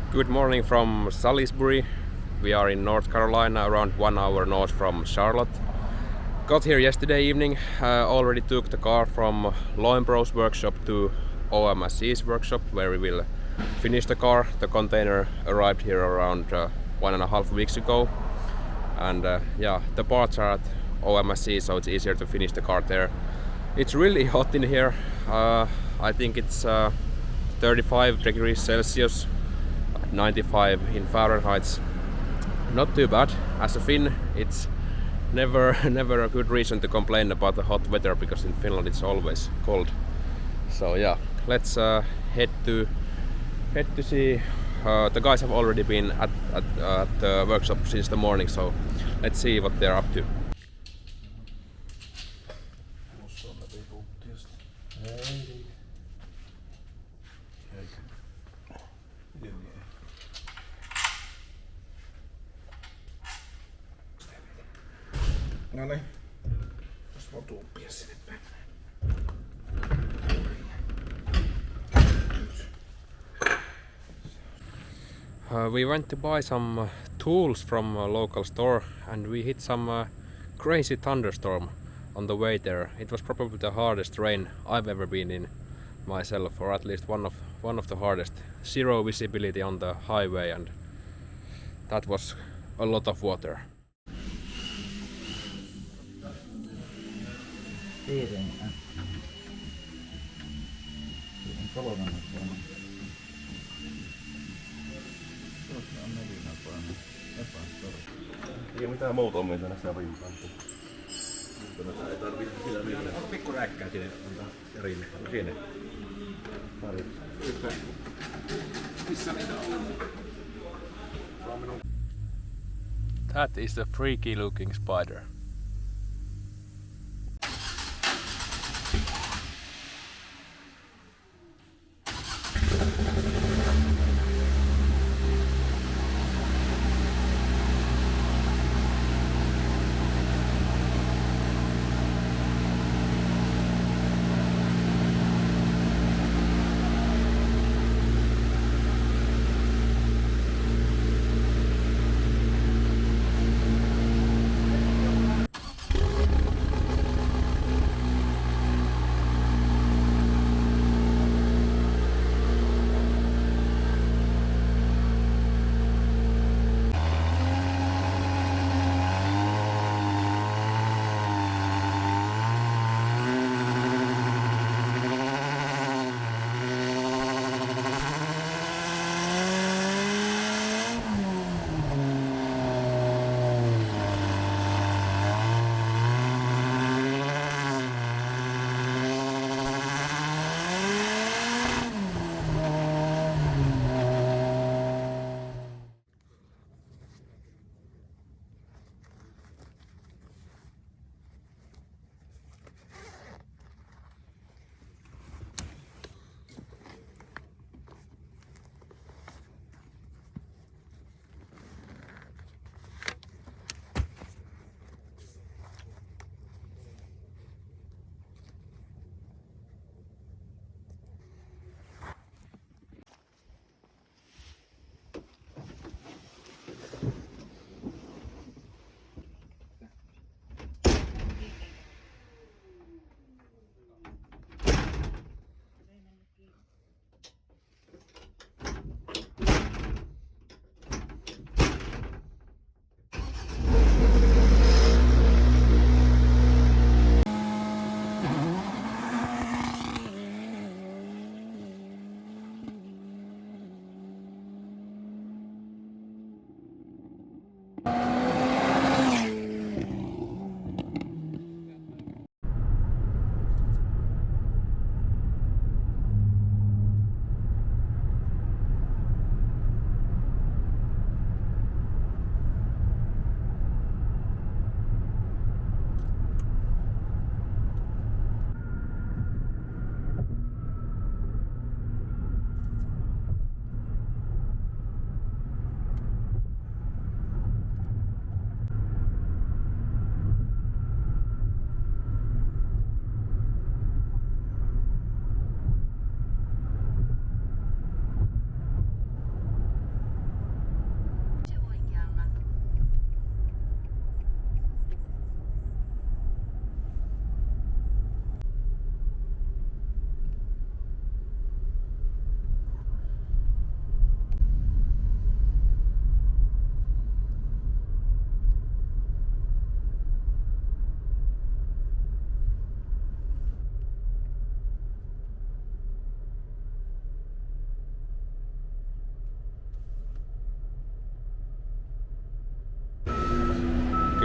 Good morning from Salisbury. We are in North Carolina, around 1 hour north from Charlotte. Got here yesterday evening, already took the car from Loimbro's workshop to OMSC's workshop where we will finish the car. The container arrived here around 1.5 weeks ago, and yeah, the parts are at OMSC, so it's easier to finish the car there. It's really hot in here. I think it's 35 degrees Celsius, 95 in Fahrenheit. Not too bad. As a Finn, it's never a good reason to complain about the hot weather, because in Finland it's always cold. So yeah, let's head to see. The guys have already been at the workshop since the morning, so let's see what they're up to. No niin, jos voi tuuppia sinne päin. We went to buy some tools from a local store, and we hit some crazy thunderstorm on the way there. It was probably the hardest rain I've ever been in myself, or at least one of the hardest. Zero visibility on the highway, and that was a lot of water. Siihen kolmannen puolella. Tuossa on nelinapainen epästori. Ei mitään muuta on mitä näissä rintaan. Ei tarvitse sitä mitään. Pikku räkkää sinne rinne. Sinne. Pari. Missä niitä on? That is a freaky looking spider.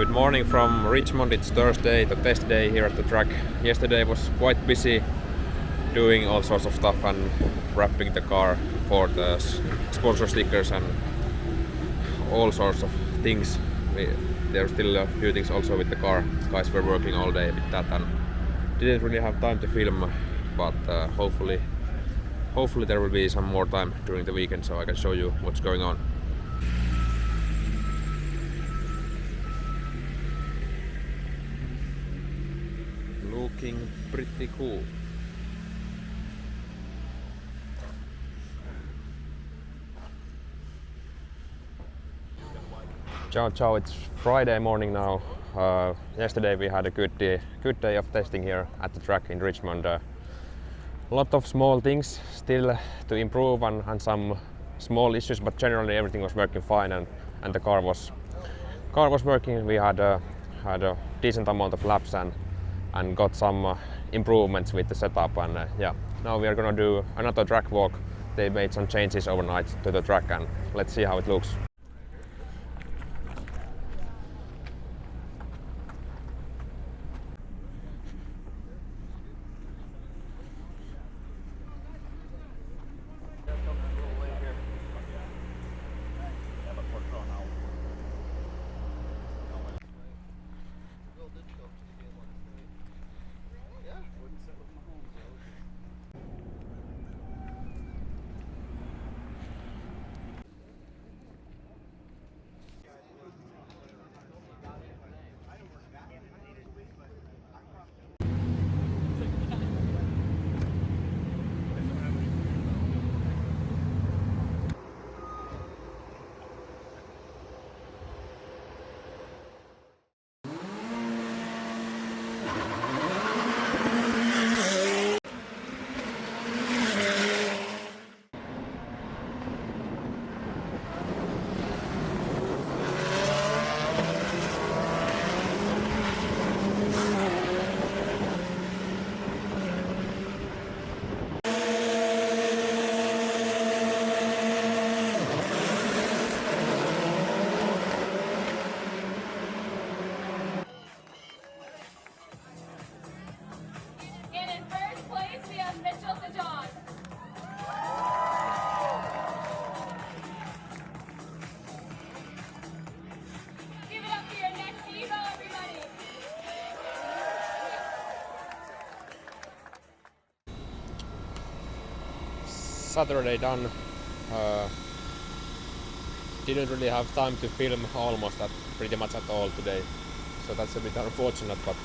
Good morning from Richmond. It's Thursday, the test day here at the track. Yesterday was quite busy doing all sorts of stuff and wrapping the car for the sponsor stickers and all sorts of things. There are still a few things also with the car. Guys were working all day with that and didn't really have time to film, but hopefully there will be some more time during the weekend so I can show you what's going on. Looking pretty cool. Ciao, it's Friday morning now. Yesterday we had a good day of testing here at the track in Richmond. A lot of small things still to improve and some small issues, but generally everything was working fine and the car was working. We had a decent amount of laps and got some improvements with the setup, and yeah, now we are gonna do another track walk. They made some changes overnight to the track and let's see how it looks. Saturday done. Didn't really have time to film pretty much at all today, so that's a bit unfortunate. But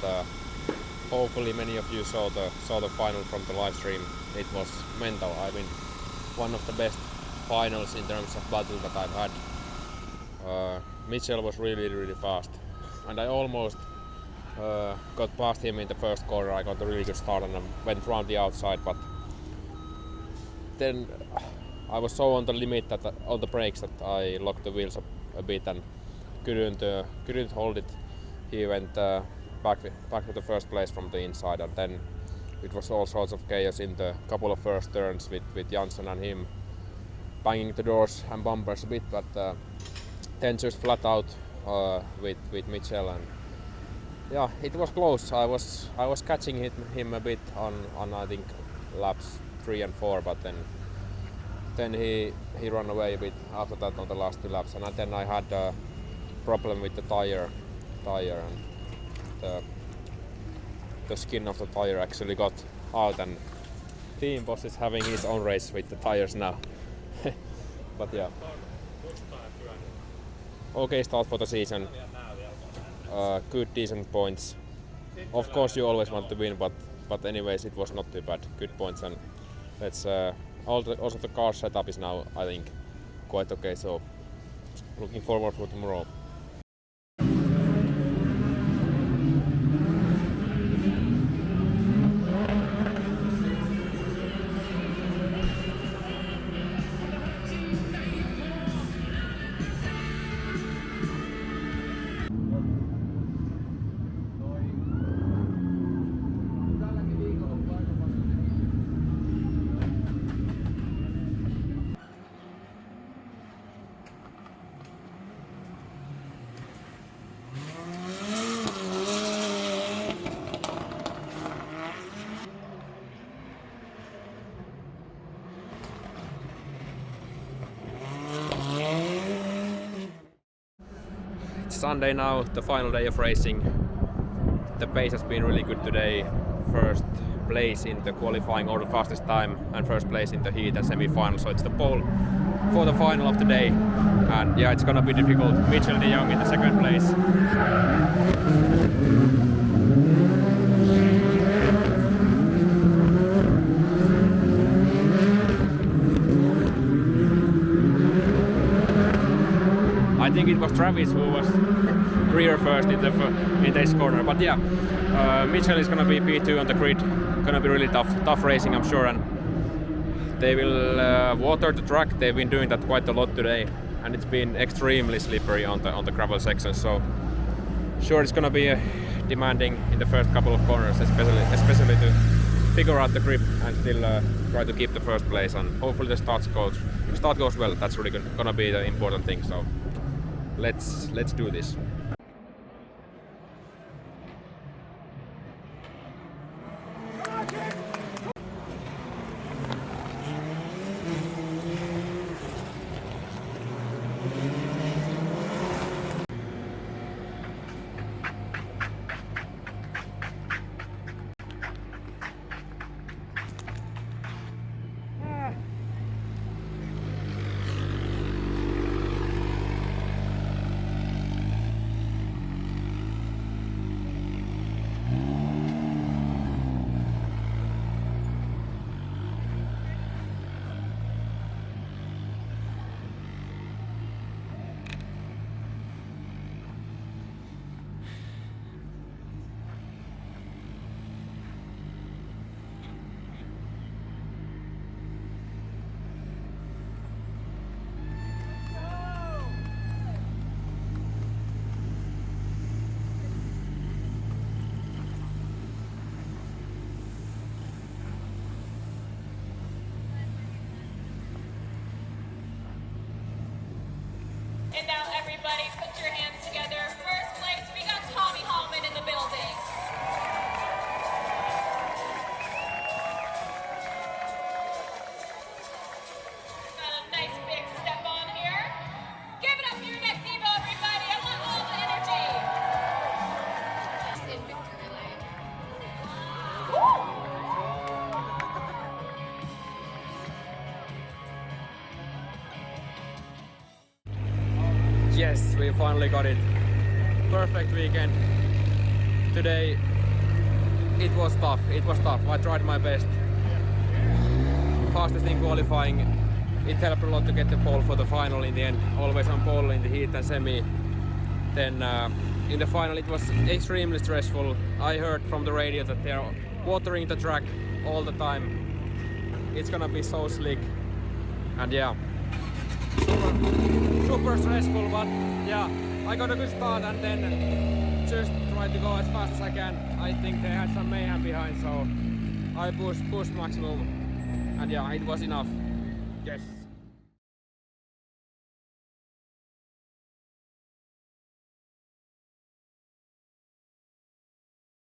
hopefully many of you saw the final from the live stream. It was mental. I mean, one of the best finals in terms of battle that I've had. Mitchell was really fast, and I almost got past him in the first corner. I got a really good start and I went around the outside, but then I was so on the limit that on the brakes that I locked the wheels up a bit and couldn't hold it. He went back to the first place from the inside, and then it was all sorts of chaos in the couple of first turns with Jansson and him banging the doors and bumpers a bit, but then just flat out with Mitchell, and yeah, it was close. I was catching him a bit on I think laps 3 and 4, but then he ran away a bit after that on the last 2 laps, and then I had a problem with the tire and the skin of the tire actually got out, and team boss is having his own race with the tires now. But yeah, okay start for the season. Good decent points. Of course you always want to win, but anyways it was not too bad. Good points, and let's also the car setup is now I think quite okay, so looking forward for tomorrow. It's Sunday now, the final day of racing. The pace has been really good today. First place in the qualifying or the fastest time, and first place in the heat and semi-final. So it's the pole for the final of the day. And yeah, it's gonna be difficult. Mitchell de Jong in the second place. I think it was Travis who was rear first in this corner, but yeah, Mitchell is gonna be P2 on the grid. Gonna be really tough racing, I'm sure, and they will water the track. They've been doing that quite a lot today, and it's been extremely slippery on the gravel section. So sure, it's gonna be demanding in the first couple of corners, especially to figure out the grip and still try to keep the first place. And hopefully the start goes well. That's really gonna be the important thing. So let's do this. And now everybody put your hands together. First place, we got Tommy Hallman in the building. Got a nice big step on here. Give it up for your next Evo, everybody. I want all the energy. In victory lane. Woo! Yes, we finally got it. Perfect weekend. Today it was tough. I tried my best. Fastest in qualifying. It helped a lot to get the pole for the final in the end. Always on pole in the heat and semi. Then in the final it was extremely stressful. I heard from the radio that they are watering the track all the time. It's gonna be so slick. And yeah, super stressful, but yeah, I got a good start and then just tried to go as fast as I can. I think they had some mayhem behind, so I pushed maximum, and yeah, it was enough. Yes.